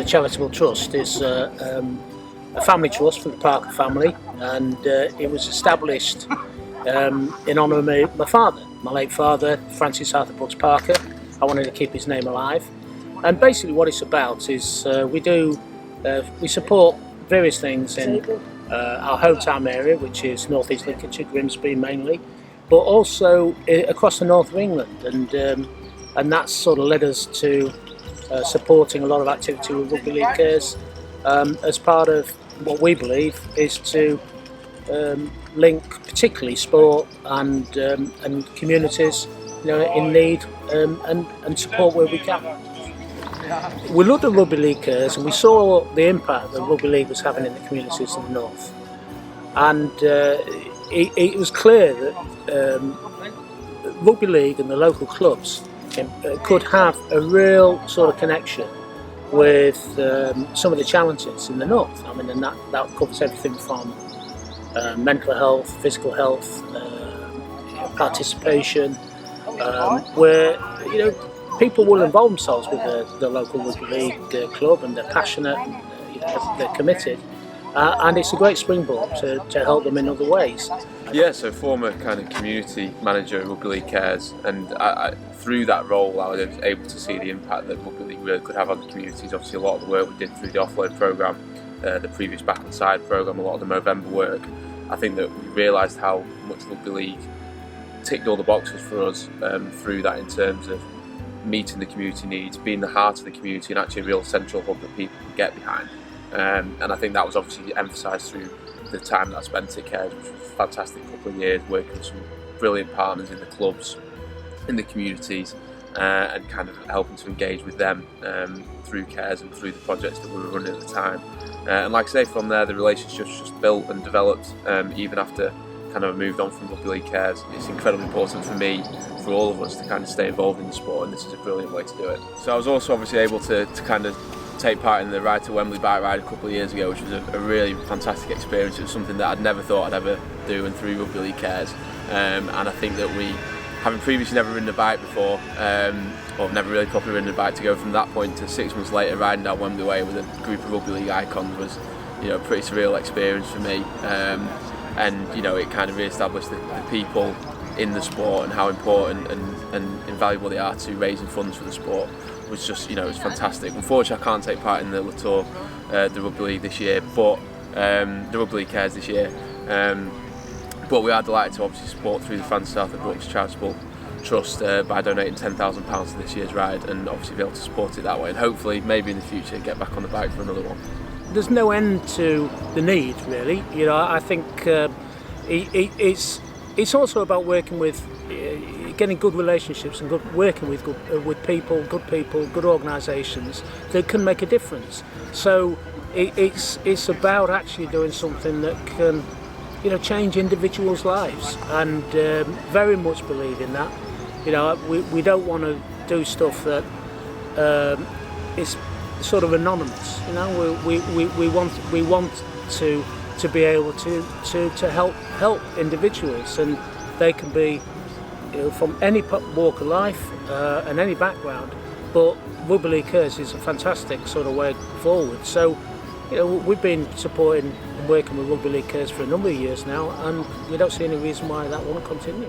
charitable trust is a family trust for the Parker family, and it was established in honour of my father, my late father, Francis Arthur Brooks Parker. I wanted to keep his name alive, and basically what it's about is we support various things in our hometown area, which is North East Lincolnshire, Grimsby mainly, but also across the north of England, and that's sort of led us to supporting a lot of activity with Rugby League Cares as part of what we believe is to link particularly sport and communities, in need, and support where we can. We looked at Rugby League Cares and we saw the impact that Rugby League was having in the communities in the north, and it was clear that Rugby League and the local clubs could have a real sort of connection with some of the challenges in the north. I mean, and that covers everything from mental health, physical health, participation, where people will involve themselves with the local rugby league club, and they're passionate, and they're committed, and it's a great springboard to help them in other ways. Yeah, so former kind of community manager at Rugby League Cares, and through that role I was able to see the impact that Rugby League really could have on the communities. Obviously a lot of the work we did through the offload programme, the previous Back on Side programme, a lot of the Movember work, I think that we realised how much Rugby League ticked all the boxes for us through that, in terms of meeting the community needs, being the heart of the community, and actually a real central hub that people can get behind. And I think that was obviously emphasised through the time that I spent at Cares, which was a fantastic couple of years, working with some brilliant partners in the clubs, in the communities, and kind of helping to engage with them through Cares and through the projects that we were running at the time. And like I say, from there the relationships just built and developed, even after kind of moved on from Rugby League Cares. It's incredibly important for me, for all of us, to kind of stay involved in the sport, and this is a brilliant way to do it. So I was also obviously able to kind of take part in the Ride to Wembley bike ride a couple of years ago, which was a really fantastic experience. It was something that I'd never thought I'd ever do, and through Rugby League Cares, and I think that we, having previously never ridden a bike before, or never really properly ridden a bike, to go from that point to 6 months later riding down Wembley Way with a group of Rugby League icons was a pretty surreal experience for me, and it kind of re-established the people in the sport and how important and invaluable they are to raising funds for the sport. Was just, it was fantastic. Unfortunately, I can't take part in the Latour, the Rugby League this year, but the Rugby League Cares this year. But we are delighted to obviously support through the Francis Arthur Brooks Charitable Trust by donating £10,000 to this year's ride, and obviously be able to support it that way, and hopefully, maybe in the future, get back on the bike for another one. There's no end to the need, really. I think it's also about working with, getting good relationships and working with good organisations that can make a difference. So it's about actually doing something that can, change individuals' lives, and very much believe in that. We don't want to do stuff that is sort of anonymous. We want to be able to help individuals, and they can be from any walk of life and any background, but Rugby League Cares is a fantastic sort of way forward. So we've been supporting and working with Rugby League Cares for a number of years now, and we don't see any reason why that won't continue.